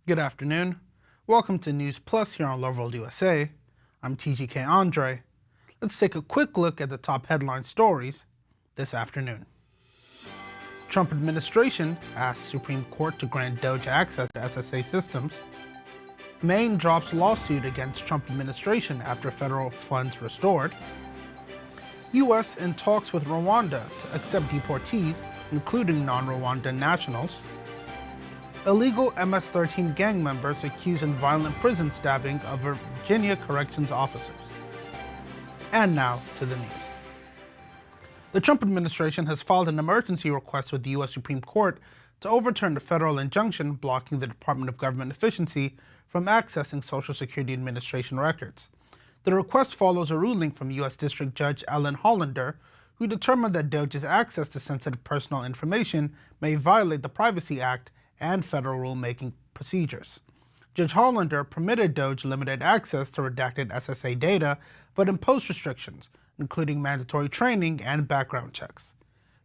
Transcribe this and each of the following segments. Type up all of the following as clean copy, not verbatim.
Good afternoon. Welcome to News Plus here on Loveworld USA. I'm TGK Andre. Let's take a quick look at the top headline stories this afternoon. Trump administration asks Supreme Court to grant Doge access to SSA systems. Maine drops lawsuit against Trump administration after federal funds restored. U.S. in talks with Rwanda to accept deportees, including non-Rwandan nationals. Illegal MS-13 gang members accused in violent prison stabbing of Virginia corrections officers. And now to the news. The Trump administration has filed an emergency request with the U.S. Supreme Court to overturn the federal injunction blocking the Department of Government Efficiency from accessing Social Security Administration records. The request follows a ruling from U.S. District Judge Ellen Hollander, who determined that Doge's access to sensitive personal information may violate the Privacy Act and federal rulemaking procedures. Judge Hollander permitted Doge limited access to redacted SSA data, but imposed restrictions, including mandatory training and background checks.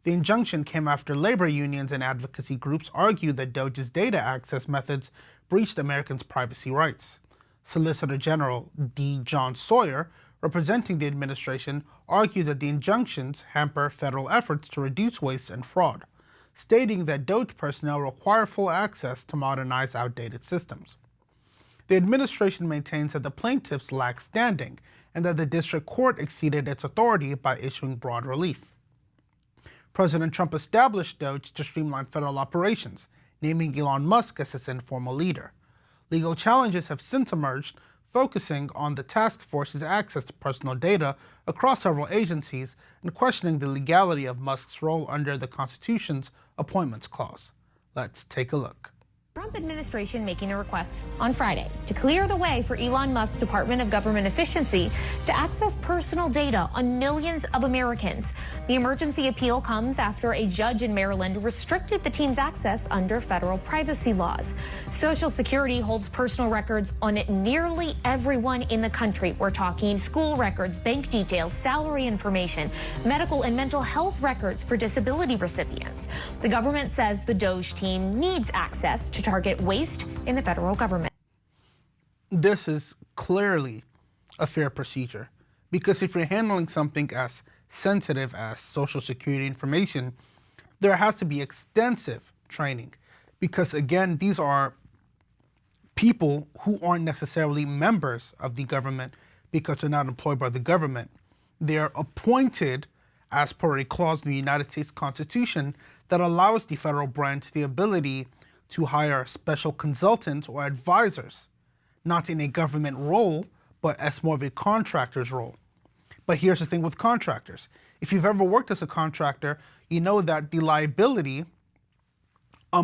The injunction came after labor unions and advocacy groups argued that Doge's data access methods breached Americans' privacy rights. Solicitor General D. John Sawyer, representing the administration, argued that the injunctions hamper federal efforts to reduce waste and fraud, stating that Doge personnel require full access to modernize outdated systems. The administration maintains that the plaintiffs lack standing and that the district court exceeded its authority by issuing broad relief. President Trump established Doge to streamline federal operations, naming Elon Musk as its informal leader. Legal challenges have since emerged, focusing on the task force's access to personal data across several agencies and questioning the legality of Musk's role under the Constitution's Appointments Clause. Let's take a look. Trump administration making a request on Friday to clear the way for Elon Musk's Department of Government Efficiency to access personal data on millions of Americans. The emergency appeal comes after a judge in Maryland restricted the team's access under federal privacy laws. Social Security holds personal records on nearly everyone in the country. We're talking school records, bank details, salary information, medical and mental health records for disability recipients. The government says the Doge team needs access to target waste in the federal government. This is clearly a fair procedure, because if you're handling something as sensitive as Social Security information, there has to be extensive training, because again, these are people who aren't necessarily members of the government because they're not employed by the government. They're appointed as per a clause in the United States Constitution that allows the federal branch the ability to hire special consultants or advisors, not in a government role, but as more of a contractor's role. But here's the thing with contractors. If you've ever worked as a contractor, you know that the liability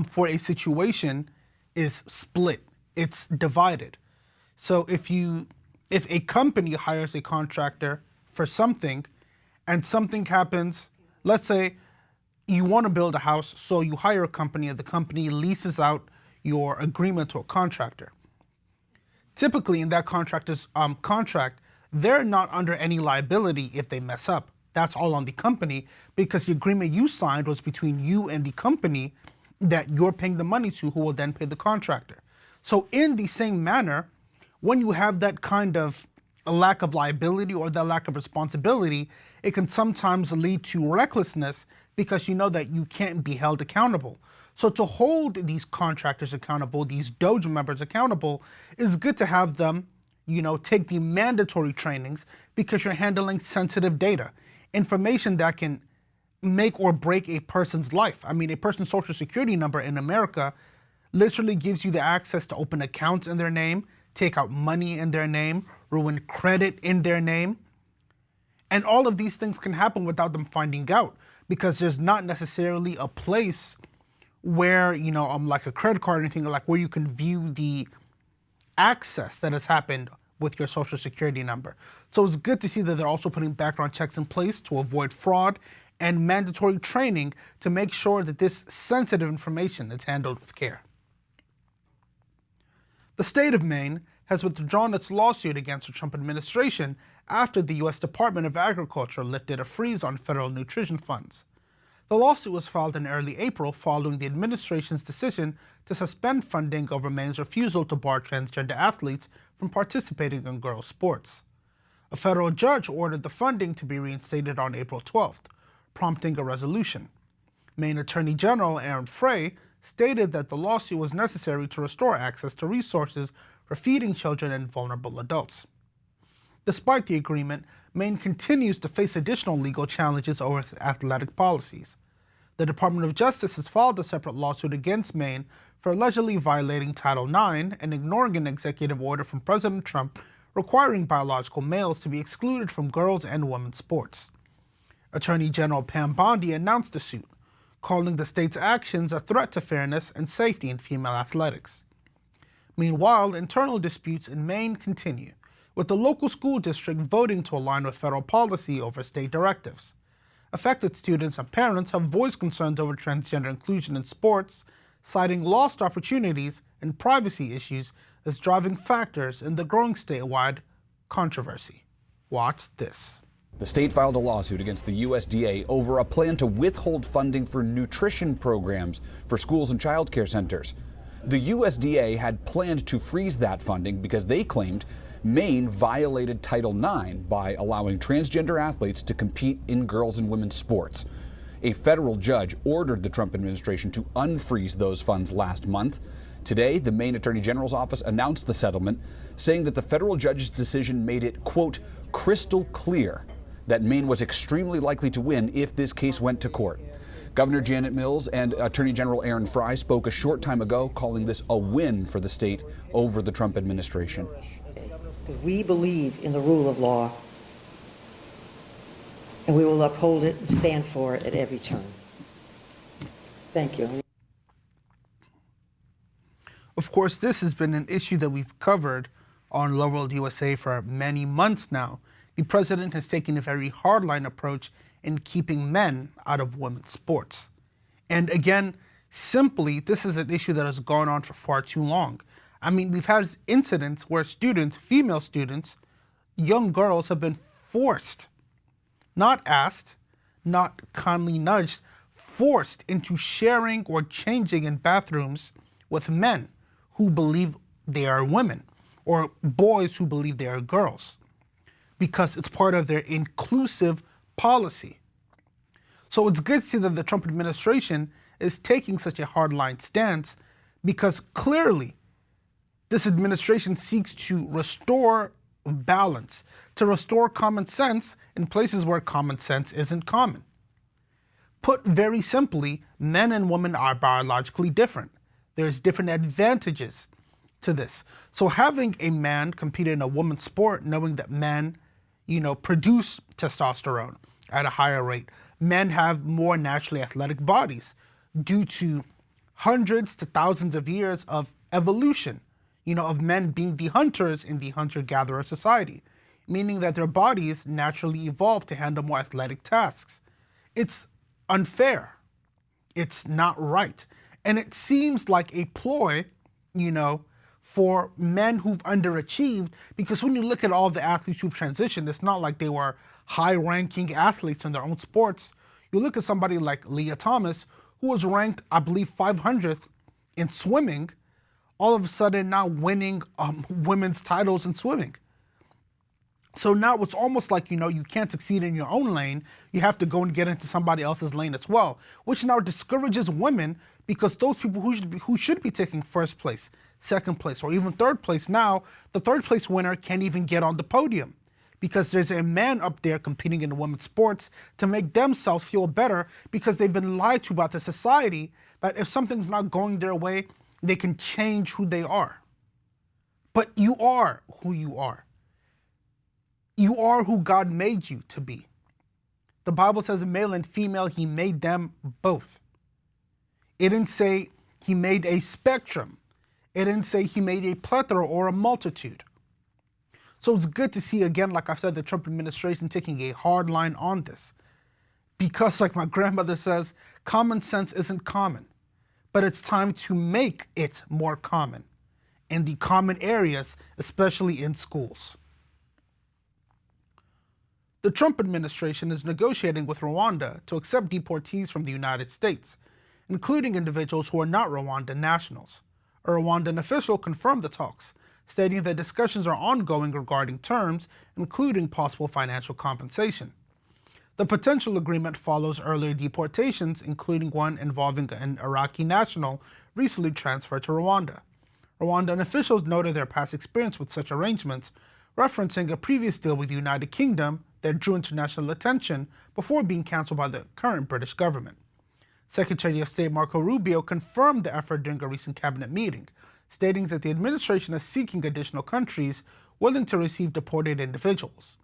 for a situation is split. It's divided. So if a company hires a contractor for something and something happens, let's say you want to build a house, so you hire a company and the company leases out your agreement to a contractor. Typically in that contractor's contract, they're not under any liability if they mess up. That's all on the company, because the agreement you signed was between you and the company that you're paying the money to, who will then pay the contractor. So in the same manner, when you have that kind of a lack of liability or that lack of responsibility, it can sometimes lead to recklessness because you know that you can't be held accountable. So to hold these contractors accountable, these Doge members accountable, is good to have them, take the mandatory trainings, because you're handling sensitive data, information that can make or break a person's life. I mean, a person's Social Security number in America literally gives you the access to open accounts in their name, take out money in their name, ruin credit in their name. And all of these things can happen without them finding out, because there's not necessarily a place where, like a credit card or anything, like where you can view the access that has happened with your Social Security number. So it's good to see that they're also putting background checks in place to avoid fraud and mandatory training to make sure that this sensitive information is handled with care. The state of Maine has withdrawn its lawsuit against the Trump administration after the U.S. Department of Agriculture lifted a freeze on federal nutrition funds. The lawsuit was filed in early April following the administration's decision to suspend funding over Maine's refusal to bar transgender athletes from participating in girls' sports. A federal judge ordered the funding to be reinstated on April 12th, prompting a resolution. Maine Attorney General Aaron Frey stated that the lawsuit was necessary to restore access to resources for feeding children and vulnerable adults. Despite the agreement, Maine continues to face additional legal challenges over its athletic policies. The Department of Justice has filed a separate lawsuit against Maine for allegedly violating Title IX and ignoring an executive order from President Trump requiring biological males to be excluded from girls' and women's sports. Attorney General Pam Bondi announced the suit, calling the state's actions a threat to fairness and safety in female athletics. Meanwhile, internal disputes in Maine continue, with the local school district voting to align with federal policy over state directives. Affected students and parents have voiced concerns over transgender inclusion in sports, citing lost opportunities and privacy issues as driving factors in the growing statewide controversy. Watch this. The state filed a lawsuit against the USDA over a plan to withhold funding for nutrition programs for schools and child care centers. The USDA had planned to freeze that funding because they claimed Maine violated Title IX by allowing transgender athletes to compete in girls' and women's sports. A federal judge ordered the Trump administration to unfreeze those funds last month. Today, the Maine Attorney General's office announced the settlement, saying that the federal judge's decision made it, quote, crystal clear that Maine was extremely likely to win if this case went to court. Governor Janet Mills and Attorney General Aaron Frey spoke a short time ago, calling this a win for the state over the Trump administration. We believe in the rule of law, and we will uphold it and stand for it at every turn. Thank you. Of course, this has been an issue that we've covered on Loveworld USA for many months now. The president has taken a very hardline approach in keeping men out of women's sports. And again, simply, this is an issue that has gone on for far too long. I mean, we've had incidents where students, female students, young girls have been forced, not asked, not kindly nudged, forced into sharing or changing in bathrooms with men who believe they are women, or boys who believe they are girls, because it's part of their inclusive policy. So it's good to see that the Trump administration is taking such a hardline stance, because clearly this administration seeks to restore balance, to restore common sense in places where common sense isn't common. Put very simply, men and women are biologically different. There's different advantages to this. So having a man compete in a woman's sport, knowing that men, produce testosterone at a higher rate, men have more naturally athletic bodies due to hundreds to thousands of years of evolution, of men being the hunters in the hunter-gatherer society, meaning that their bodies naturally evolved to handle more athletic tasks. It's unfair. It's not right. And it seems like a ploy, for men who've underachieved, because when you look at all the athletes who've transitioned, it's not like they were high-ranking athletes in their own sports. You look at somebody like Leah Thomas, who was ranked, I believe, 500th in swimming, all of a sudden now winning women's titles in swimming. So now it's almost like, you can't succeed in your own lane. You have to go and get into somebody else's lane as well, which now discourages women, because those people who should be taking first place, second place, or even third place now, the third place winner can't even get on the podium because there's a man up there competing in the women's sports to make themselves feel better, because they've been lied to by the society that if something's not going their way, they can change who they are. But you are who you are. You are who God made you to be. The Bible says male and female, he made them both. It didn't say he made a spectrum. It didn't say he made a plethora or a multitude. So it's good to see, again, like I said, the Trump administration taking a hard line on this. Because, like my grandmother says, common sense isn't common. But it's time to make it more common in the common areas, especially in schools. The Trump administration is negotiating with Rwanda to accept deportees from the United States, including individuals who are not Rwandan nationals. A Rwandan official confirmed the talks, stating that discussions are ongoing regarding terms, including possible financial compensation. The potential agreement follows earlier deportations, including one involving an Iraqi national recently transferred to Rwanda. Rwandan officials noted their past experience with such arrangements, referencing a previous deal with the United Kingdom that drew international attention before being canceled by the current British government. Secretary of State Marco Rubio confirmed the effort during a recent cabinet meeting, stating that the administration is seeking additional countries willing to receive deported individuals.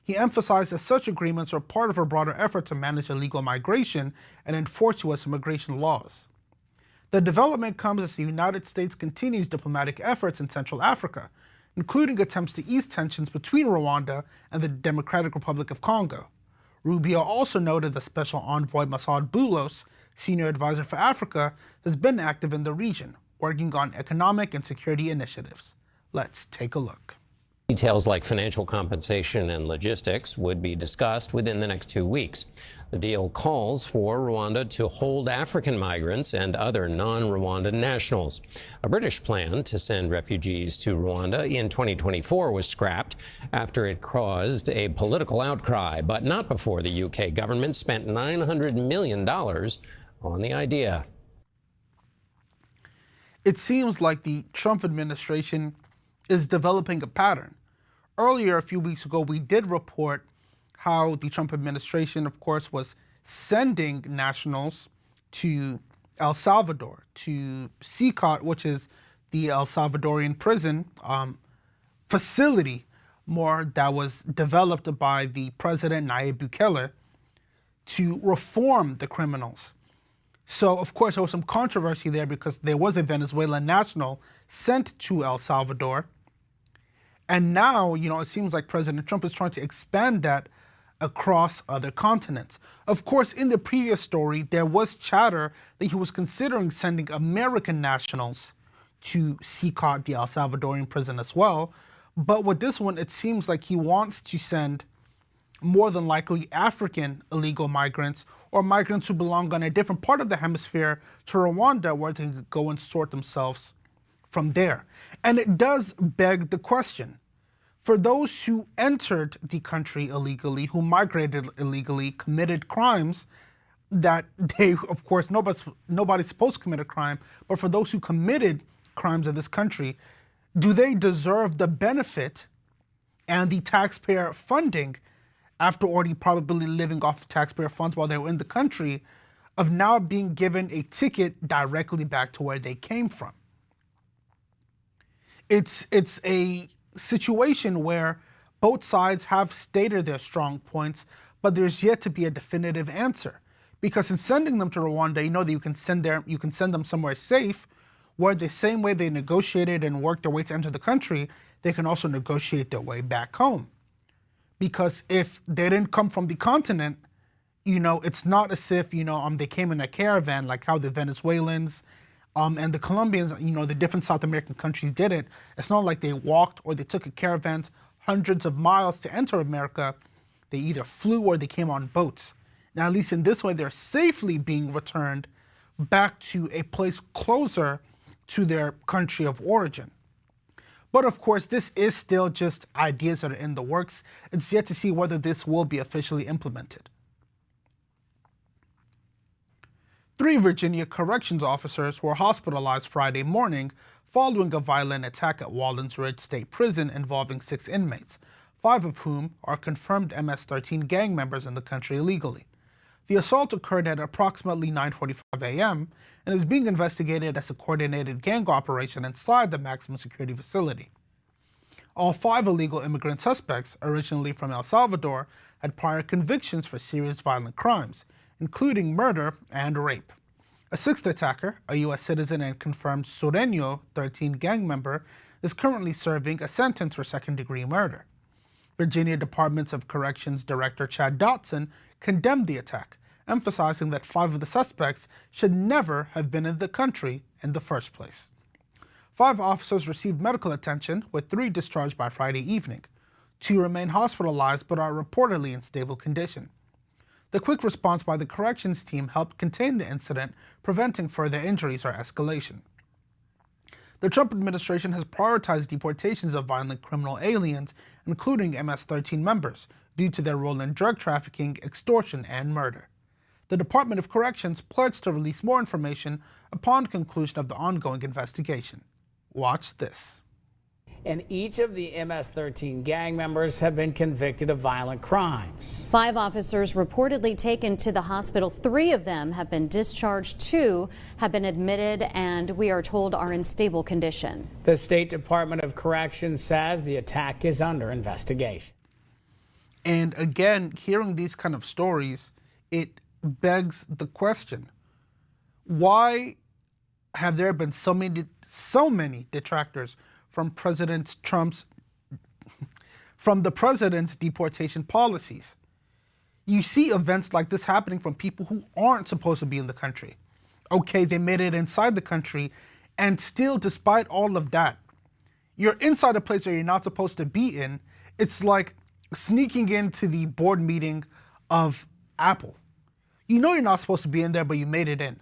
He emphasized that such agreements are part of a broader effort to manage illegal migration and enforce U.S. immigration laws. The development comes as the United States continues diplomatic efforts in Central Africa, including attempts to ease tensions between Rwanda and the Democratic Republic of Congo. Rubio also noted that Special Envoy Massaud Boulos, Senior Advisor for Africa, has been active in the region, working on economic and security initiatives. Let's take a look. Details like financial compensation and logistics would be discussed within the next 2 weeks. The deal calls for Rwanda to hold African migrants and other non-Rwandan nationals. A British plan to send refugees to Rwanda in 2024 was scrapped after it caused a political outcry, but not before the UK government spent $900 million on the idea. It seems like the Trump administration is developing a pattern. Earlier, a few weeks ago, we did report how the Trump administration, of course, was sending nationals to El Salvador, to CICOT, which is the El Salvadorian prison facility, that was developed by the president, Nayib Bukele, to reform the criminals. So, of course, there was some controversy there because there was a Venezuelan national sent to El Salvador. And now, it seems like President Trump is trying to expand that across other continents. Of course, in the previous story, there was chatter that he was considering sending American nationals to CICOT, the El Salvadorian prison as well. But with this one, it seems like he wants to send more than likely African illegal migrants or migrants who belong on a different part of the hemisphere to Rwanda, where they could go and sort themselves from there. And it does beg the question, for those who entered the country illegally, who migrated illegally, committed crimes that they, of course, nobody's supposed to commit a crime, but for those who committed crimes in this country, do they deserve the benefit and the taxpayer funding, after already probably living off the taxpayer funds while they were in the country, of now being given a ticket directly back to where they came from? It's a situation where both sides have stated their strong points, but there's yet to be a definitive answer. Because in sending them to Rwanda, you know that you can send them somewhere safe, where the same way they negotiated and worked their way to enter the country, they can also negotiate their way back home. Because if they didn't come from the continent, it's not as if, they came in a caravan like how the Venezuelans and the Colombians, the different South American countries did it. It's not like they walked or they took a caravan hundreds of miles to enter America. They either flew or they came on boats. Now, at least in this way, they're safely being returned back to a place closer to their country of origin. But of course, this is still just ideas that are in the works. It's yet to see whether this will be officially implemented. 3 Virginia corrections officers were hospitalized Friday morning following a violent attack at Wallens Ridge State Prison involving 6 inmates, 5 of whom are confirmed MS-13 gang members in the country illegally. The assault occurred at approximately 9:45 a.m. and is being investigated as a coordinated gang operation inside the maximum security facility. All 5 illegal immigrant suspects, originally from El Salvador, had prior convictions for serious violent crimes, including murder and rape. A 6th attacker, a U.S. citizen and confirmed Sureño 13 gang member, is currently serving a sentence for second-degree murder. Virginia Department of Corrections Director Chad Dotson condemned the attack, emphasizing that 5 of the suspects should never have been in the country in the first place. 5 officers received medical attention, with 3 discharged by Friday evening. 2 remain hospitalized but are reportedly in stable condition. The quick response by the corrections team helped contain the incident, preventing further injuries or escalation. The Trump administration has prioritized deportations of violent criminal aliens, including MS-13 members, due to their role in drug trafficking, extortion, and murder. The Department of Corrections pledged to release more information upon conclusion of the ongoing investigation. Watch this. And each of the MS-13 gang members have been convicted of violent crimes. 5 officers reportedly taken to the hospital. 3 of them have been discharged. 2 have been admitted and we are told are in stable condition. The State Department of Corrections says the attack is under investigation. And again, hearing these kind of stories, it begs the question, why have there been so many detractors from the president's deportation policies? You see events like this happening from people who aren't supposed to be in the country. Okay, they made it inside the country, and still, despite all of that, you're inside a place that you're not supposed to be in. It's like sneaking into the board meeting of Apple. You know you're not supposed to be in there, but you made it in.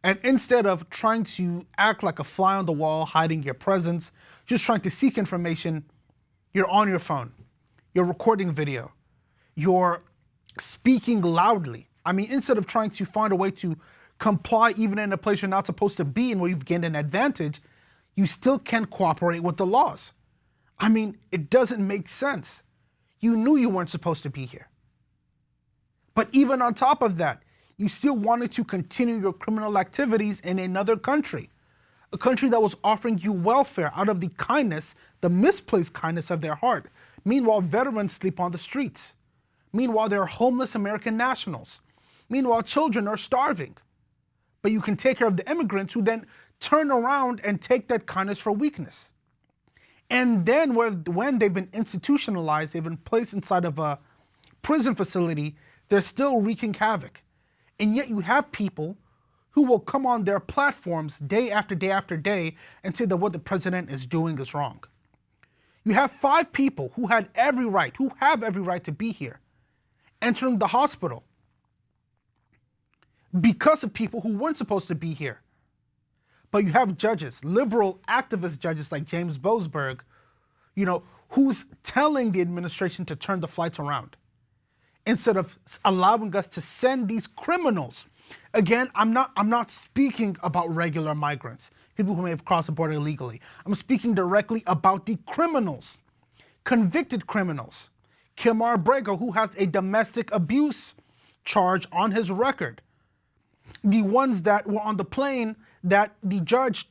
And instead of trying to act like a fly on the wall, hiding your presence, just trying to seek information, you're on your phone, you're recording video, you're speaking loudly. I mean, instead of trying to find a way to comply even in a place you're not supposed to be in where you've gained an advantage, you still can't cooperate with the laws. I mean, it doesn't make sense. You knew you weren't supposed to be here. But even on top of that, you still wanted to continue your criminal activities in another country, a country that was offering you welfare out of the kindness, the misplaced kindness of their heart. Meanwhile, veterans sleep on the streets. Meanwhile, there are homeless American nationals. Meanwhile, children are starving. But you can take care of the immigrants who then turn around and take that kindness for weakness. And then when they've been institutionalized, they've been placed inside of a prison facility, they're still wreaking havoc. And yet you have people who will come on their platforms day after day after day and say that what the president is doing is wrong. You have 5 people who have every right to be here, entering the hospital because of people who weren't supposed to be here. But you have judges, liberal activist judges like James Boasberg, who's telling the administration to turn the flights around, instead of allowing us to send these criminals. Again, I'm not speaking about regular migrants, people who may have crossed the border illegally. I'm speaking directly about the criminals, convicted criminals. Kilmar Brego, who has a domestic abuse charge on his record. The ones that were on the plane that the judge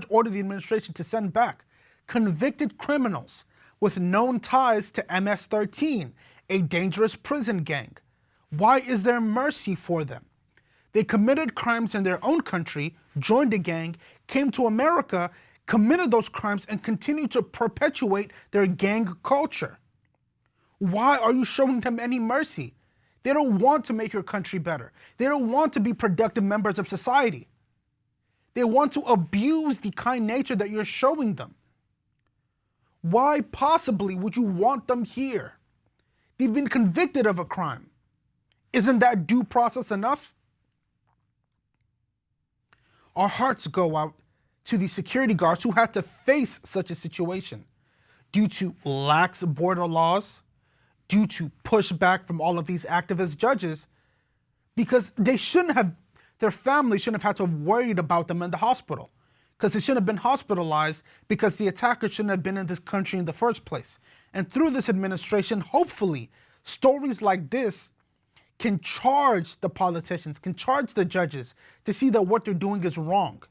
ordered the administration to send back. Convicted criminals with known ties to MS-13, a dangerous prison gang. Why is there mercy for them? They committed crimes in their own country, joined a gang, came to America, committed those crimes, and continue to perpetuate their gang culture. Why are you showing them any mercy? They don't want to make your country better. They don't want to be productive members of society. They want to abuse the kind nature that you're showing them. Why possibly would you want them here? They've been convicted of a crime. Isn't that due process enough? Our hearts go out to the security guards who had to face such a situation due to lax border laws, due to pushback from all of these activist judges, because their family shouldn't have had to have worried about them in the hospital, because they shouldn't have been hospitalized, because the attacker shouldn't have been in this country in the first place. And through this administration, hopefully, stories like this can charge the politicians, can charge the judges to see that what they're doing is wrong.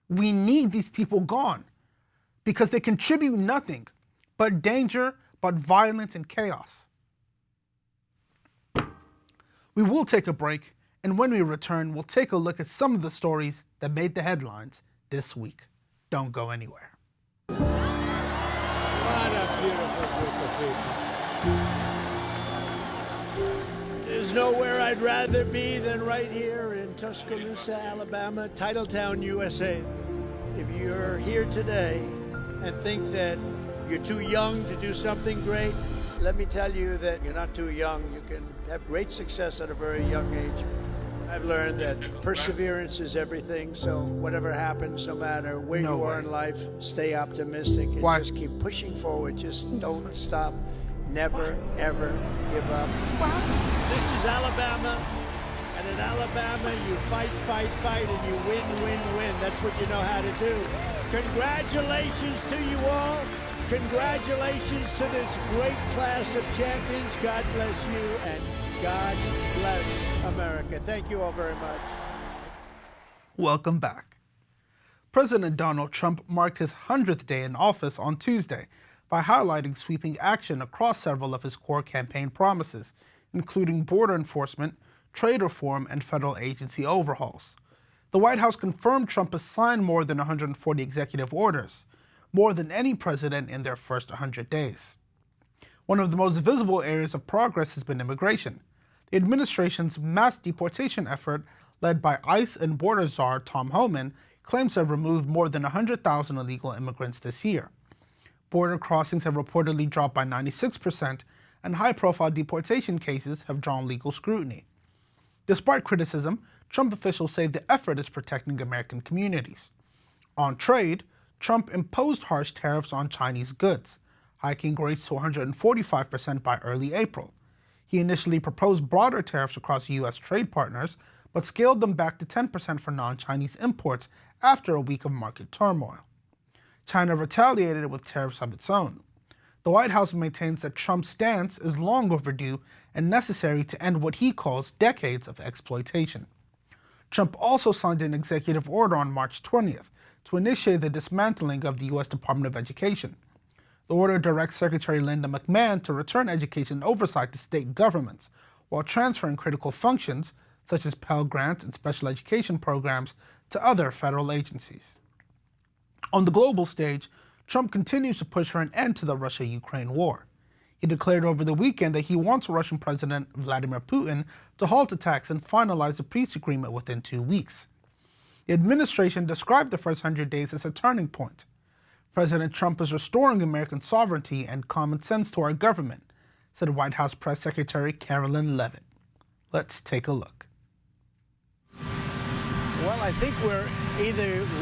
We need these people gone because they contribute nothing but danger, but violence and chaos. We will take a break, and when we return, we'll take a look at some of the stories that made the headlines this week. Don't go anywhere. What a beautiful group of people. There's nowhere I'd rather be than right here in Tuscaloosa, Alabama, Titletown, USA. If you're here today and think that you're too young to do something great. Let me tell you that you're not too young. You can have great success at a very young age. I've learned that perseverance is everything, so whatever happens, no matter where you are in life, stay optimistic and just keep pushing forward. Just don't stop. Never, ever give up. This is Alabama, and in Alabama, you fight, fight, fight, and you win, win, win. That's what you know how to do. Congratulations to you all. Congratulations to this great class of champions. God bless you, and God bless America. Thank you all very much. Welcome back. President Donald Trump marked his 100th day in office on Tuesday by highlighting sweeping action across several of his core campaign promises, including border enforcement, trade reform, and federal agency overhauls. The White House confirmed Trump has signed more than 140 executive orders, more than any president in their first 100 days. One of the most visible areas of progress has been immigration. The administration's mass deportation effort, led by ICE and border czar Tom Homan, claims to have removed more than 100,000 illegal immigrants this year. Border crossings have reportedly dropped by 96%, and high-profile deportation cases have drawn legal scrutiny. Despite criticism, Trump officials say the effort is protecting American communities. On trade, Trump imposed harsh tariffs on Chinese goods, hiking rates to 145% by early April. He initially proposed broader tariffs across U.S. trade partners, but scaled them back to 10% for non-Chinese imports after a week of market turmoil. China retaliated with tariffs of its own. The White House maintains that Trump's stance is long overdue and necessary to end what he calls decades of exploitation. Trump also signed an executive order on March 20th to initiate the dismantling of the U.S. Department of Education. The order directs Secretary Linda McMahon to return education oversight to state governments, while transferring critical functions, such as Pell Grants and special education programs, to other federal agencies. On the global stage, Trump continues to push for an end to the Russia-Ukraine war. He declared over the weekend that he wants Russian President Vladimir Putin to halt attacks and finalize the peace agreement within 2 weeks. The administration described the first 100 days as a turning point. President Trump is restoring American sovereignty and common sense to our government, said White House Press Secretary Carolyn Leavitt. Let's take a look. Well, I think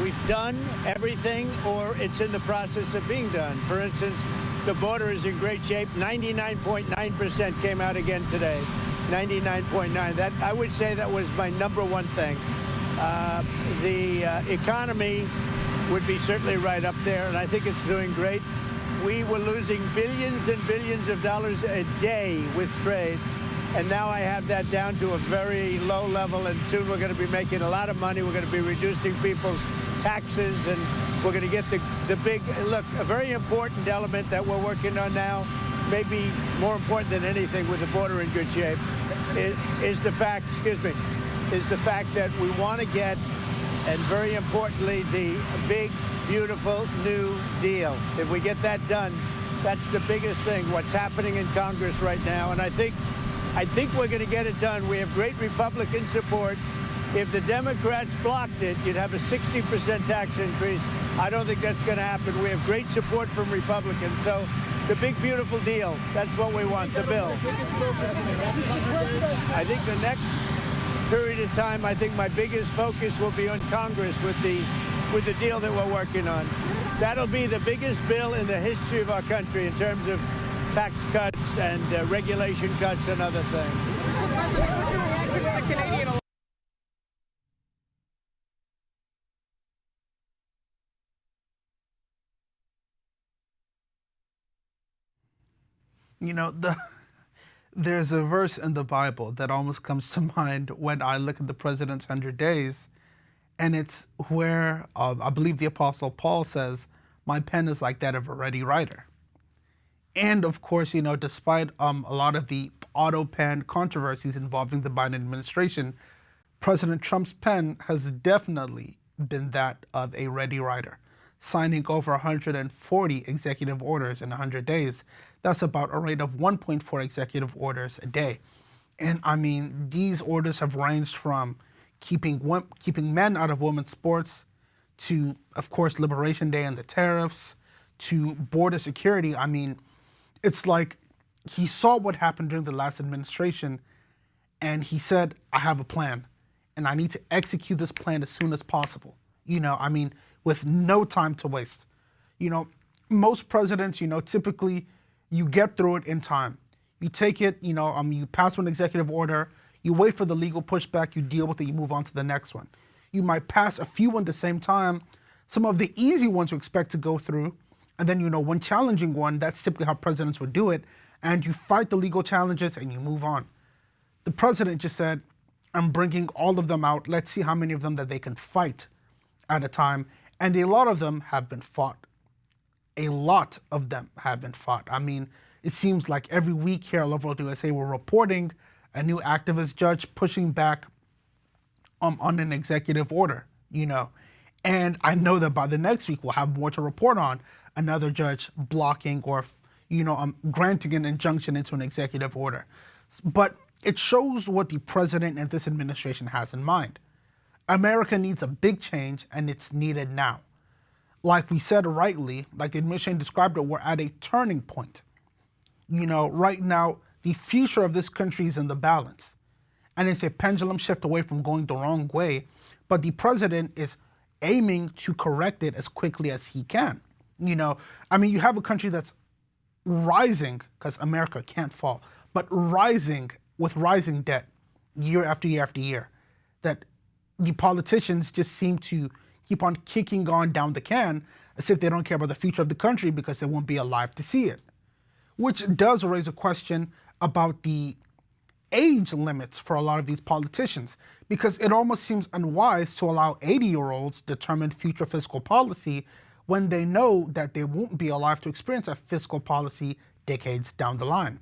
we've done everything or it's in the process of being done. For instance, the border is in great shape. 99.9% came out again today. 99.9. That, I would say, that was my number one thing. The economy would be certainly right up there, and I think it's doing great. We were losing billions and billions of dollars a day with trade, and now I have that down to a very low level, and soon we're going to be making a lot of money. We're going to be reducing people's taxes, and we're going to get the big, look, a very important element that we're working on now, maybe more important than anything with the border in good shape, is the fact, is the fact that we want to get, and very importantly, the big, beautiful New Deal. If we get that done, that's the biggest thing, what's happening in Congress right now. And I think we're going to get it done. We have great Republican support. If the Democrats blocked it, you'd have a 60% tax increase. I don't think that's going to happen. We have great support from Republicans. So the big, beautiful deal, that's what we want, the bill. I think the next period of time, I think my biggest focus will be on Congress with the deal that we're working on. That'll be the biggest bill in the history of our country in terms of tax cuts and regulation cuts and other things. You know, there's a verse in the Bible that almost comes to mind when I look at the president's 100 days, and it's where I believe the Apostle Paul says, "My pen is like that of a ready writer." And of course, you know, despite a lot of the auto pen controversies involving the Biden administration, President Trump's pen has definitely been that of a ready writer, signing over 140 executive orders in 100 days. That's about a rate of 1.4 executive orders a day. And I mean, these orders have ranged from keeping men out of women's sports to, of course, Liberation Day and the tariffs, to border security, I mean, it's like he saw what happened during the last administration and he said, I have a plan and I need to execute this plan as soon as possible. You know, I mean, with no time to waste. You know, most presidents, you know, typically you get through it in time. You take it, you know, you pass an executive order, you wait for the legal pushback, you deal with it, you move on to the next one. You might pass a few at the same time, some of the easy ones you expect to go through, and then, you know, one challenging one, that's typically how presidents would do it, and you fight the legal challenges and you move on. The president just said, I'm bringing all of them out. Let's see how many of them that they can fight at a time. And a lot of them have been fought. A lot of them have been fought. I mean, it seems like every week here at Loveworld USA, we're reporting a new activist judge pushing back on an executive order, you know. And I know that by the next week, we'll have more to report on. Another judge blocking or, you know, granting an injunction into an executive order. But it shows what the president and this administration has in mind. America needs a big change, and it's needed now. Like we said rightly, like the administration described it, we're at a turning point. You know, right now, the future of this country is in the balance. And it's a pendulum shift away from going the wrong way, but the president is aiming to correct it as quickly as he can. You know, I mean, you have a country that's rising, because America can't fall, but rising with rising debt year after year after year, that the politicians just seem to keep on kicking on down the can as if they don't care about the future of the country because they won't be alive to see it. Which does raise a question about the age limits for a lot of these politicians, because it almost seems unwise to allow 80-year-olds determine future fiscal policy when they know that they won't be alive to experience a fiscal policy decades down the line.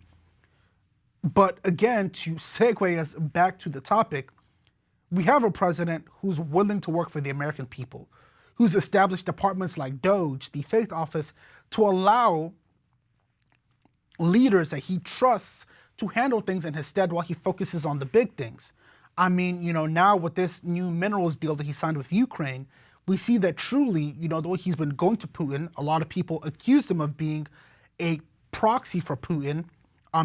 But again, to segue us back to the topic, we have a president who's willing to work for the American people, who's established departments like DOGE, the Faith Office, to allow leaders that he trusts to handle things in his stead while he focuses on the big things. I mean, you know, now with this new minerals deal that he signed with Ukraine, we see that truly, you know, the way he's been going to Putin, a lot of people accused him of being a proxy for Putin,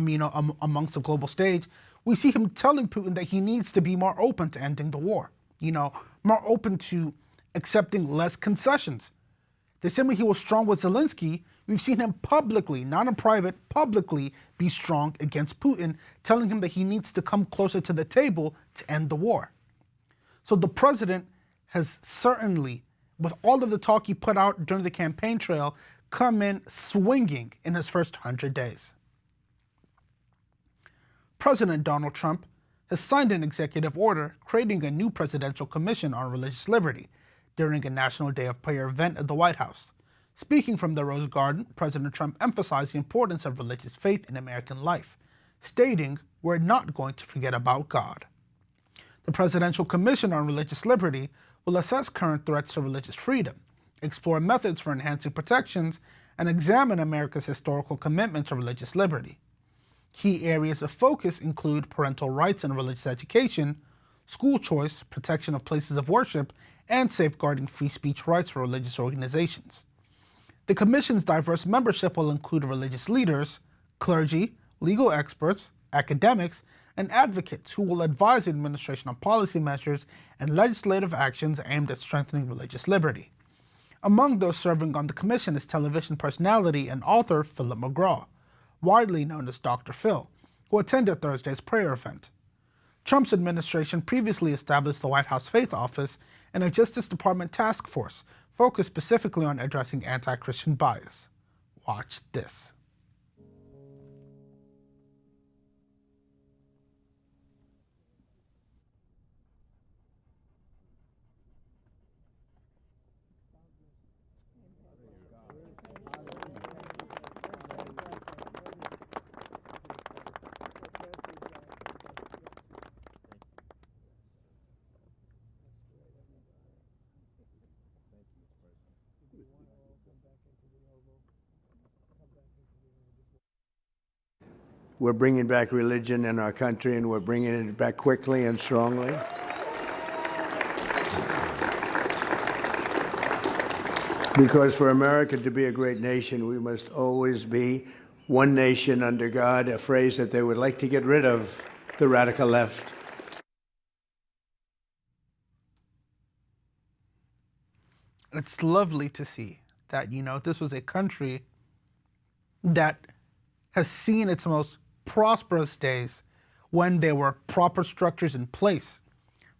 you know, amongst the global stage. We see him telling Putin that he needs to be more open to ending the war, you know, more open to accepting less concessions. The same way he was strong with Zelensky, we've seen him publicly, not in private, publicly be strong against Putin, telling him that he needs to come closer to the table to end the war. So the president has certainly, with all of the talk he put out during the campaign trail, come in swinging in his first 100 days. President Donald Trump has signed an executive order creating a new presidential commission on religious liberty during a National Day of Prayer event at the White House. Speaking from the Rose Garden, President Trump emphasized the importance of religious faith in American life, stating, "We're not going to forget about God." The Presidential Commission on Religious Liberty will assess current threats to religious freedom, explore methods for enhancing protections, and examine America's historical commitment to religious liberty. Key areas of focus include parental rights and religious education, school choice, protection of places of worship, and safeguarding free speech rights for religious organizations. The Commission's diverse membership will include religious leaders, clergy, legal experts, academics, and advocates who will advise the administration on policy measures and legislative actions aimed at strengthening religious liberty. Among those serving on the Commission is television personality and author Philip McGraw, widely known as Dr. Phil, who attended Thursday's prayer event. Trump's administration previously established the White House Faith Office and a Justice Department task force focused specifically on addressing anti-Christian bias. Watch this. We're bringing back religion in our country, and we're bringing it back quickly and strongly. Because for America to be a great nation, we must always be one nation under God, a phrase that they would like to get rid of, the radical left. It's lovely to see that, this was a country that has seen its most prosperous days when there were proper structures in place,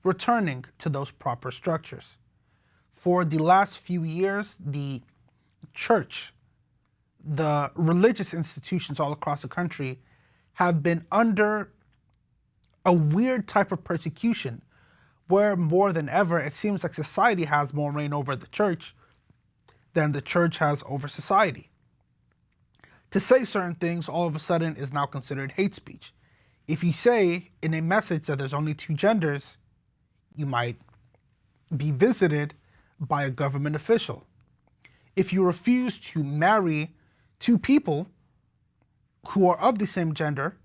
returning to those proper structures. For the last few years, the church, the religious institutions all across the country have been under a weird type of persecution where more than ever, it seems like society has more reign over the church than the church has over society. To say certain things all of a sudden is now considered hate speech. If you say in a message that there's only two genders, you might be visited by a government official. If you refuse to marry two people who are of the same gender,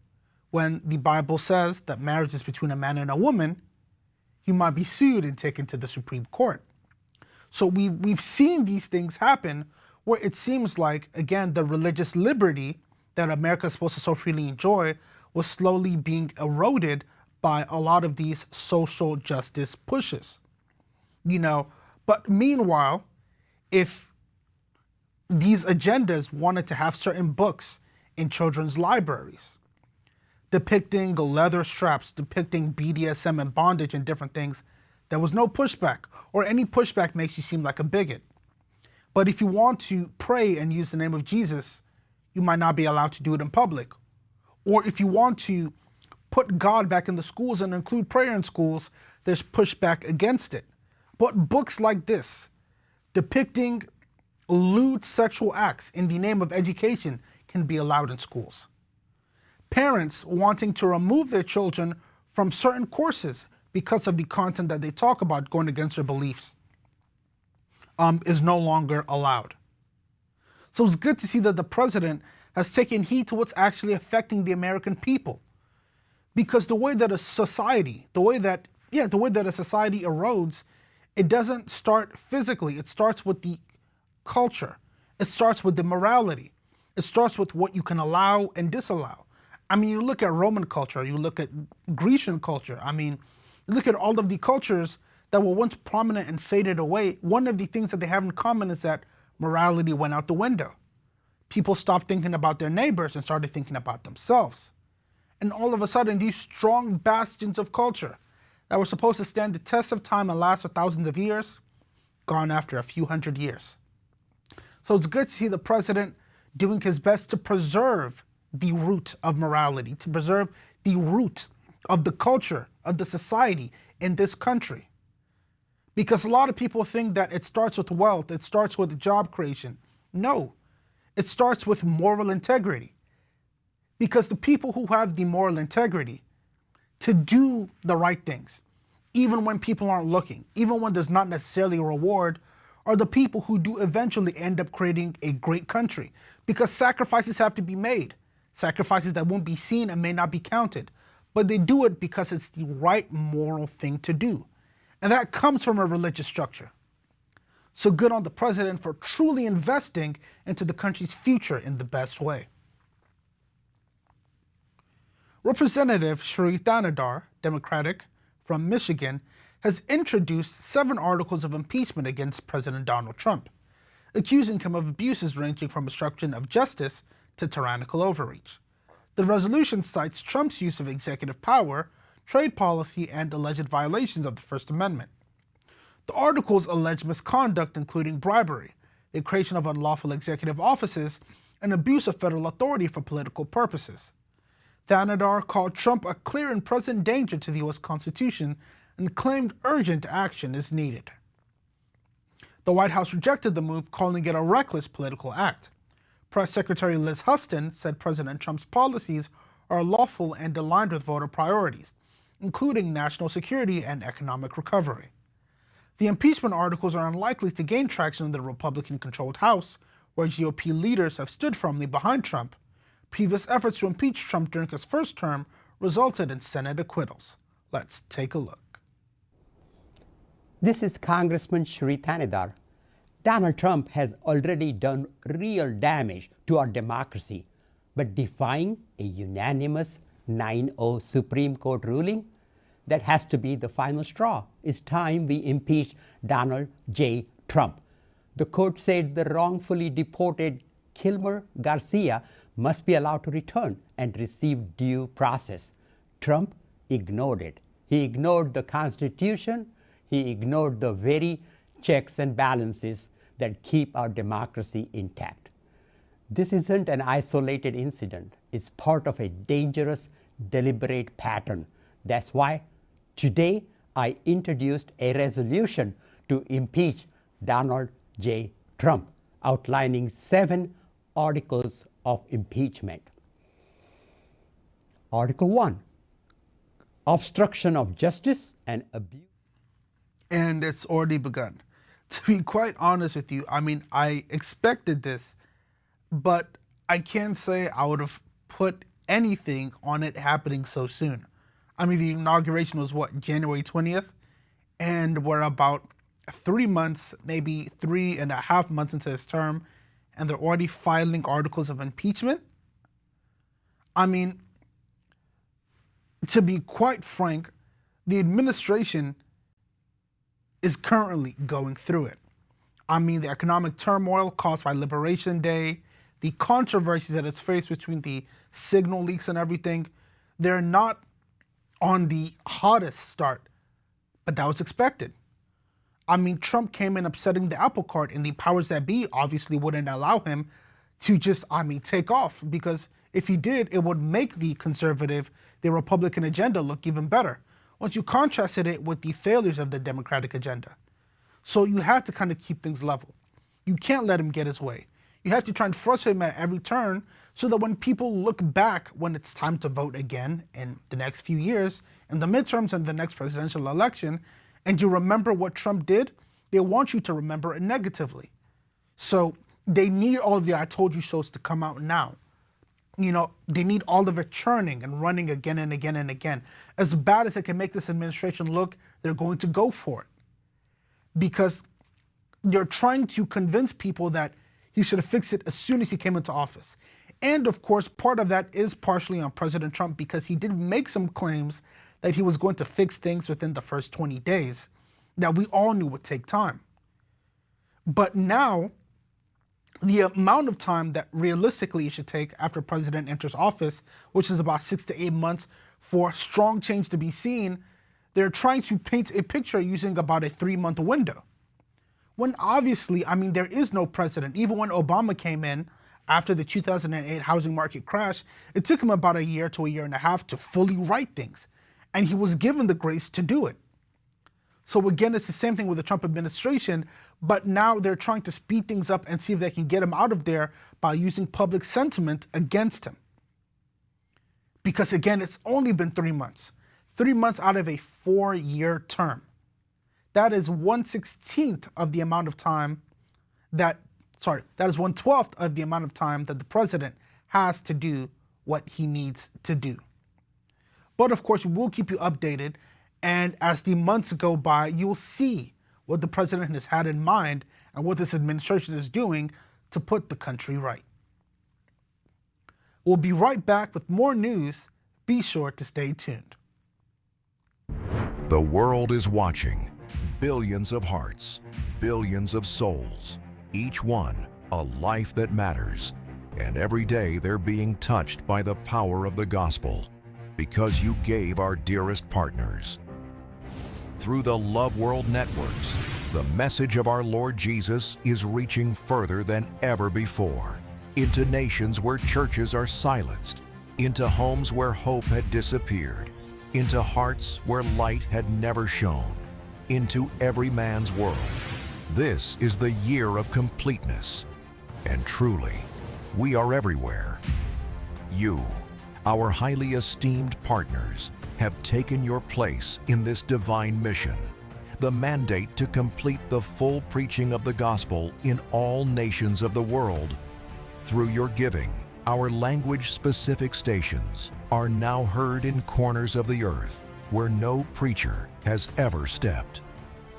when the Bible says that marriage is between a man and a woman, you might be sued and taken to the Supreme Court. So we've seen these things happen where it seems like, again, the religious liberty that America is supposed to so freely enjoy was slowly being eroded by a lot of these social justice pushes. But meanwhile, if these agendas wanted to have certain books in children's libraries depicting leather straps, depicting BDSM and bondage and different things, there was no pushback, or any pushback makes you seem like a bigot. But if you want to pray and use the name of Jesus, you might not be allowed to do it in public. Or if you want to put God back in the schools and include prayer in schools, there's pushback against it. But books like this, depicting lewd sexual acts in the name of education, can be allowed in schools. Parents wanting to remove their children from certain courses because of the content that they talk about going against their beliefs is no longer allowed. So it's good to see that the president has taken heed to what's actually affecting the American people. Because the way that a society, the way that a society erodes, it doesn't start physically. It starts with the culture. It starts with the morality. It starts with what you can allow and disallow. I mean, you look at Roman culture, you look at Grecian culture. I mean, you look at all of the cultures that were once prominent and faded away. One of the things that they have in common is that morality went out the window. People stopped thinking about their neighbors and started thinking about themselves. And all of a sudden, these strong bastions of culture that were supposed to stand the test of time and last for thousands of years, gone after a few hundred years. So it's good to see the president doing his best to preserve the root of morality, to preserve the root of the culture, of the society in this country. Because a lot of people think that it starts with wealth, it starts with job creation. No, it starts with moral integrity. Because the people who have the moral integrity to do the right things, even when people aren't looking, even when there's not necessarily a reward, are the people who do eventually end up creating a great country. Because sacrifices have to be made. Sacrifices that won't be seen and may not be counted. But they do it because it's the right moral thing to do. And that comes from a religious structure. So good on the president for truly investing into the country's future in the best way. Representative Shri Thanadar, Democratic, from Michigan, has introduced 7 articles of impeachment against President Donald Trump, accusing him of abuses ranging from obstruction of justice to tyrannical overreach. The resolution cites Trump's use of executive power, trade policy, and alleged violations of the First Amendment. The articles allege misconduct including bribery, the creation of unlawful executive offices, and abuse of federal authority for political purposes. Thanadar called Trump a clear and present danger to the U.S. Constitution and claimed urgent action is needed. The White House rejected the move, calling it a reckless political act. Press Secretary Liz Huston said President Trump's policies are lawful and aligned with voter priorities, including national security and economic recovery. The impeachment articles are unlikely to gain traction in the Republican-controlled House, where GOP leaders have stood firmly behind Trump. Previous efforts to impeach Trump during his first term resulted in Senate acquittals. Let's take a look. This is Congressman Shri Thanadar. Donald Trump has already done real damage to our democracy, but defying a unanimous 9-0 Supreme Court ruling, that has to be the final straw. It's time we impeach Donald J. Trump. The court said the wrongfully deported Kilmer Garcia must be allowed to return and receive due process. Trump ignored it. He ignored the Constitution. He ignored the very checks and balances that keep our democracy intact. This isn't an isolated incident. It's part of a dangerous, deliberate pattern. That's why today I introduced a resolution to impeach Donald J. Trump, outlining 7 articles of impeachment. Article 1, obstruction of justice and abuse. And it's already begun. To be quite honest with you, I mean, I expected this, but I can't say I would have put anything on it happening so soon. I mean, the inauguration was what, January 20th? And we're about 3 months, maybe 3.5 months into his term, and they're already filing articles of impeachment? I mean, to be quite frank, the administration is currently going through it. I mean, the economic turmoil caused by Liberation Day, the controversies that it's faced between the signal leaks and everything, they're not on the hottest start, but that was expected. I mean, Trump came in upsetting the apple cart, and the powers that be obviously wouldn't allow him to just, take off, because if he did, it would make the conservative, the Republican agenda look even better, once you contrasted it with the failures of the Democratic agenda. So you have to kind of keep things level. You can't let him get his way. You have to try and frustrate him at every turn so that when people look back when it's time to vote again in the next few years, in the midterms and the next presidential election, and you remember what Trump did, they want you to remember it negatively. So they need all of the I told you so's to come out now. You know, they need all of it churning and running again and again and again. As bad as it can make this administration look, they're going to go for it. Because they're trying to convince people that he should have fixed it as soon as he came into office. And of course, part of that is partially on President Trump, because he did make some claims that he was going to fix things within the first 20 days that we all knew would take time. But now, the amount of time that realistically it should take after president enters office, which is about 6 to 8 months for strong change to be seen, they're trying to paint a picture using about a 3-month window. When obviously, there is no precedent. Even when Obama came in after the 2008 housing market crash, it took him about 1 year to 1.5 years to fully right things. And he was given the grace to do it. So again, it's the same thing with the Trump administration, but now they're trying to speed things up and see if they can get him out of there by using public sentiment against him. Because again, it's only been 3 months. 3 months out of a 4-year term. That is 1/16 of the amount of time that is 1/12 of the amount of time that the president has to do what he needs to do. But of course, we will keep you updated, and as the months go by, you'll see what the president has had in mind and what this administration is doing to put the country right. We'll be right back with more news. Be sure to stay tuned. The world is watching. Billions of hearts, billions of souls, each one a life that matters. And every day they're being touched by the power of the gospel because you gave our dearest partners. Through the Loveworld networks, the message of our Lord Jesus is reaching further than ever before, into nations where churches are silenced, into homes where hope had disappeared, into hearts where light had never shone, into every man's world. This is the year of completeness. And truly, we are everywhere. You, our highly esteemed partners, have taken your place in this divine mission, the mandate to complete the full preaching of the gospel in all nations of the world. Through your giving, our language-specific stations are now heard in corners of the earth where no preacher has ever stepped.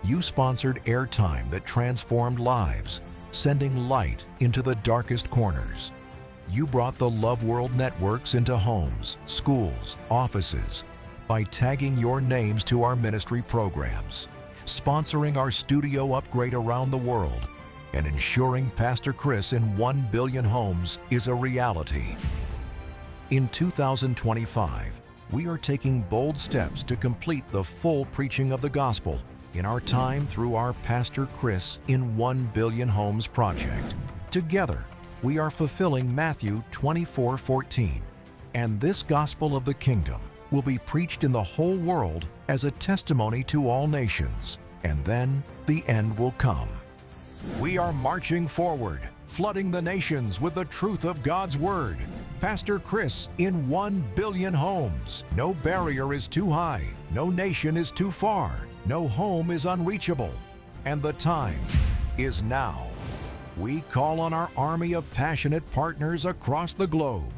You sponsored airtime that transformed lives, sending light into the darkest corners. You brought the Loveworld networks into homes, schools, offices by tagging your names to our ministry programs, sponsoring our studio upgrade around the world, and ensuring Pastor Chris in 1 billion homes is a reality. In 2025, we are taking bold steps to complete the full preaching of the gospel in our time through our Pastor Chris in 1 billion homes project. Together, we are fulfilling Matthew 24:14, and this gospel of the kingdom will be preached in the whole world as a testimony to all nations, and then the end will come. We are marching forward, flooding the nations with the truth of God's word. Pastor Chris in 1 billion homes. No barrier is too high, no nation is too far, no home is unreachable, and the time is now. We call on our army of passionate partners across the globe.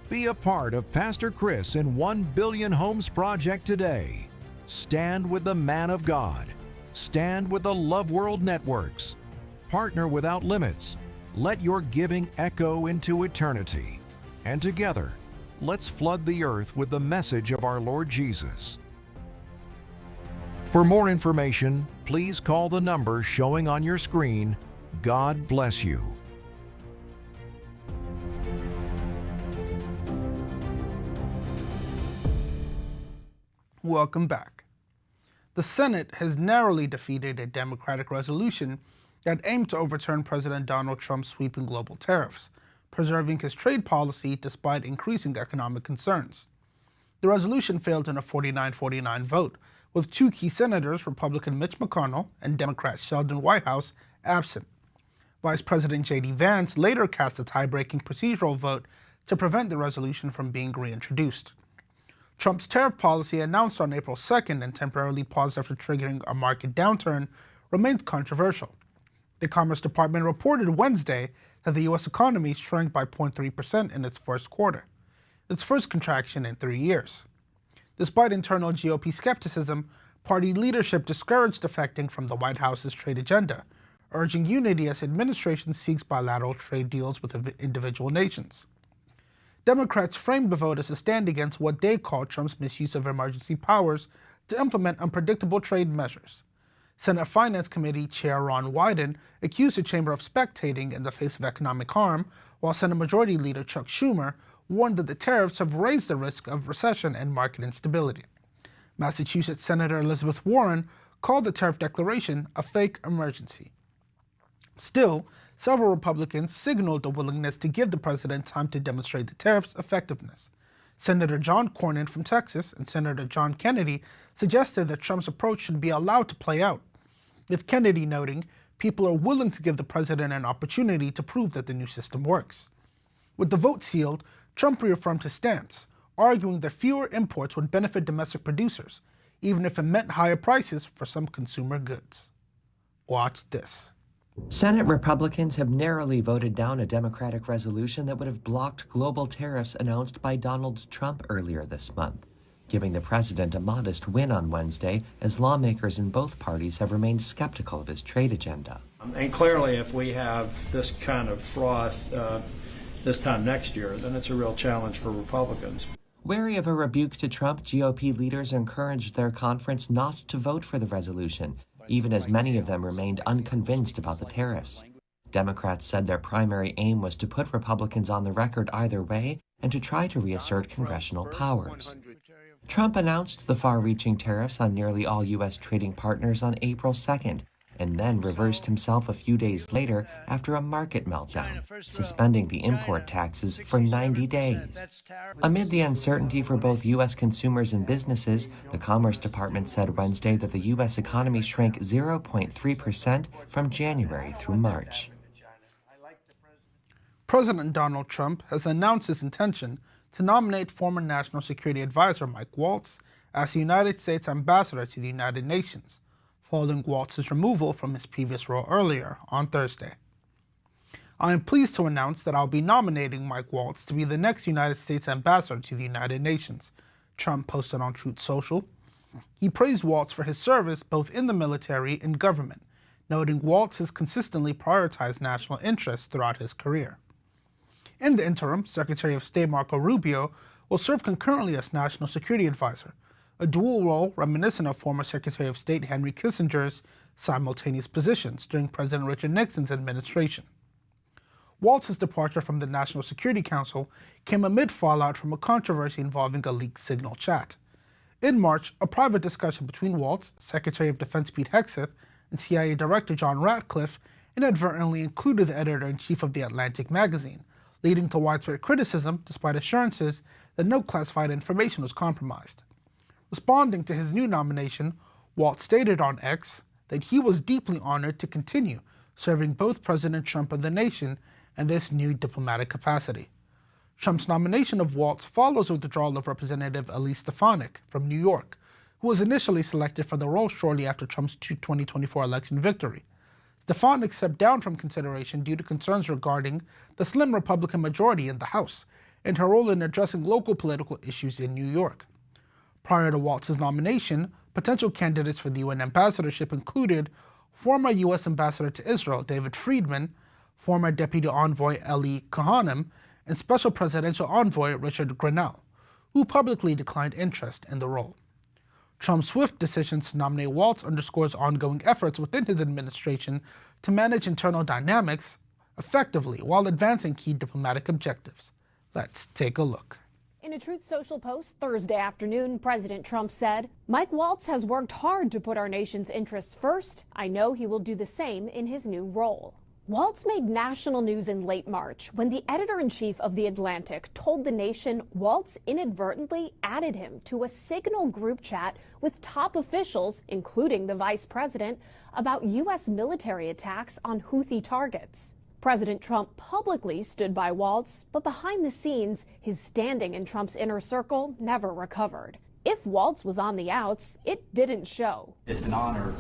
Be a part of Pastor Chris in 1 billion homes project today. Stand with the man of God. Stand with the Loveworld networks. Partner without limits. Let your giving echo into eternity. And together, let's flood the earth with the message of our Lord Jesus. For more information, please call the number showing on your screen. God bless you. Welcome back. The Senate has narrowly defeated a Democratic resolution that aimed to overturn President Donald Trump's sweeping global tariffs, preserving his trade policy despite increasing economic concerns. The resolution failed in a 49-49 vote, with two key senators, Republican Mitch McConnell and Democrat Sheldon Whitehouse, absent. Vice President J.D. Vance later cast a tie-breaking procedural vote to prevent the resolution from being reintroduced. Trump's tariff policy, announced on April 2nd and temporarily paused after triggering a market downturn, remains controversial. The Commerce Department reported Wednesday that the U.S. economy shrank by 0.3% in its first quarter, its first contraction in 3 years. Despite internal GOP skepticism, party leadership discouraged defecting from the White House's trade agenda, urging unity as administration seeks bilateral trade deals with individual nations. Democrats framed the vote as a stand against what they called Trump's misuse of emergency powers to implement unpredictable trade measures. Senate Finance Committee Chair Ron Wyden accused the chamber of spectating in the face of economic harm, while Senate Majority Leader Chuck Schumer warned that the tariffs have raised the risk of recession and market instability. Massachusetts Senator Elizabeth Warren called the tariff declaration a fake emergency. Still, several Republicans signaled a willingness to give the president time to demonstrate the tariff's effectiveness. Senator John Cornyn from Texas and Senator John Kennedy suggested that Trump's approach should be allowed to play out, with Kennedy noting people are willing to give the president an opportunity to prove that the new system works. With the vote sealed, Trump reaffirmed his stance, arguing that fewer imports would benefit domestic producers, even if it meant higher prices for some consumer goods. Watch this. Senate Republicans have narrowly voted down a Democratic resolution that would have blocked global tariffs announced by Donald Trump earlier this month, giving the president a modest win on Wednesday as lawmakers in both parties have remained skeptical of his trade agenda. And clearly, if we have this kind of froth this time next year, then it's a real challenge for Republicans. Wary of a rebuke to Trump, GOP leaders encouraged their conference not to vote for the resolution, even as many of them remained unconvinced about the tariffs. Democrats said their primary aim was to put Republicans on the record either way and to try to reassert congressional powers. Trump announced the far-reaching tariffs on nearly all U.S. trading partners on April 2nd, and then reversed himself a few days later after a market meltdown, suspending the import taxes for 90 days. Amid the uncertainty for both U.S. consumers and businesses, the Commerce Department said Wednesday that the U.S. economy shrank 0.3% from January through March. President Donald Trump has announced his intention to nominate former National Security Advisor Mike Waltz as the United States Ambassador to the United Nations, following Waltz's removal from his previous role earlier on Thursday. I am pleased to announce that I'll be nominating Mike Waltz to be the next United States Ambassador to the United Nations, Trump posted on Truth Social. He praised Waltz for his service both in the military and government, noting Waltz has consistently prioritized national interests throughout his career. In the interim, Secretary of State Marco Rubio will serve concurrently as National Security Advisor, a dual role reminiscent of former Secretary of State Henry Kissinger's simultaneous positions during President Richard Nixon's administration. Waltz's departure from the National Security Council came amid fallout from a controversy involving a leaked Signal chat. In March, a private discussion between Waltz, Secretary of Defense Pete Hegseth, and CIA Director John Ratcliffe inadvertently included the editor-in-chief of The Atlantic magazine, leading to widespread criticism despite assurances that no classified information was compromised. Responding to his new nomination, Waltz stated on X that he was deeply honored to continue serving both President Trump and the nation in this new diplomatic capacity. Trump's nomination of Waltz follows the withdrawal of Representative Elise Stefanik from New York, who was initially selected for the role shortly after Trump's 2024 election victory. Stefanik stepped down from consideration due to concerns regarding the slim Republican majority in the House and her role in addressing local political issues in New York. Prior to Waltz's nomination, potential candidates for the UN ambassadorship included former U.S. Ambassador to Israel David Friedman, former Deputy Envoy Eli Kohanim, and Special Presidential Envoy Richard Grenell, who publicly declined interest in the role. Trump's swift decision to nominate Waltz underscores ongoing efforts within his administration to manage internal dynamics effectively while advancing key diplomatic objectives. Let's take a look. In a Truth Social post Thursday afternoon, President Trump said, "Mike Waltz has worked hard to put our nation's interests first. I know he will do the same in his new role." Waltz made national news in late March when the editor-in-chief of The Atlantic told the nation Waltz inadvertently added him to a Signal group chat with top officials, including the vice president, about U.S. military attacks on Houthi targets. President Trump publicly stood by Waltz, but behind the scenes, his standing in Trump's inner circle never recovered. If Waltz was on the outs, it didn't show. It's an honor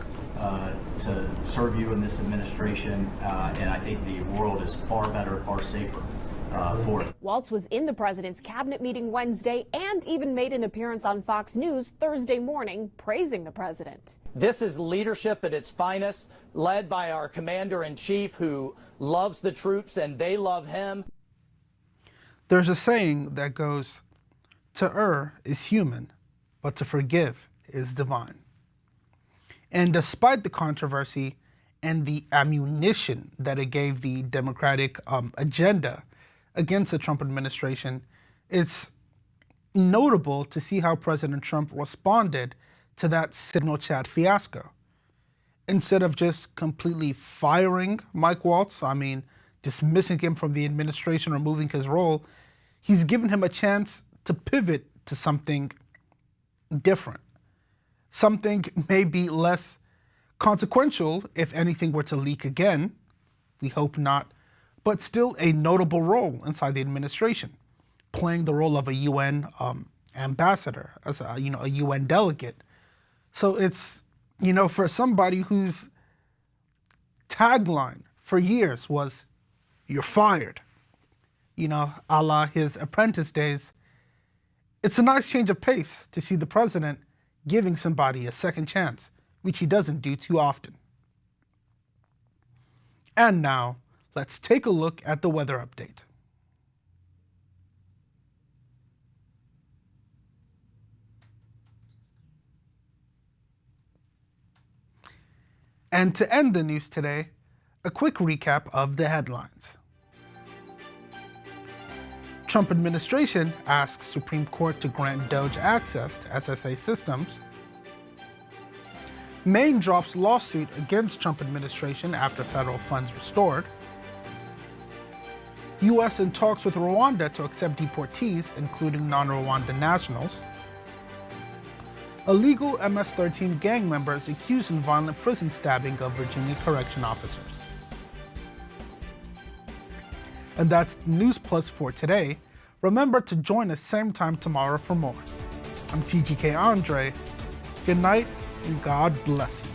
to serve you in this administration, and I think the world is far better, far safer for it. Waltz was in the president's cabinet meeting Wednesday and even made an appearance on Fox News Thursday morning, praising the president. This is leadership at its finest, led by our commander-in-chief who loves the troops and they love him. There's a saying that goes, "To err is human, but to forgive is divine." And despite the controversy and the ammunition that it gave the Democratic agenda against the Trump administration, it's notable to see how President Trump responded to that Signal chat fiasco. Instead of just completely firing Mike Waltz, dismissing him from the administration, removing his role, he's given him a chance to pivot to something different. Something maybe less consequential if anything were to leak again. We hope not. But still a notable role inside the administration, playing the role of a UN ambassador, as a UN delegate. So it's, for somebody whose tagline for years was, "You're fired," a la his Apprentice days, it's a nice change of pace to see the president giving somebody a second chance, which he doesn't do too often. And now, let's take a look at the weather update. And to end the news today, a quick recap of the headlines. Trump administration asks Supreme Court to grant DOJ access to SSA systems. Maine drops lawsuit against Trump administration after federal funds restored. U.S. in talks with Rwanda to accept deportees, including non-Rwandan nationals. Illegal MS-13 gang members accused in violent prison stabbing of Virginia correction officers. And that's News Plus for today. Remember to join us same time tomorrow for more. I'm TGK Andre. Good night and God bless you.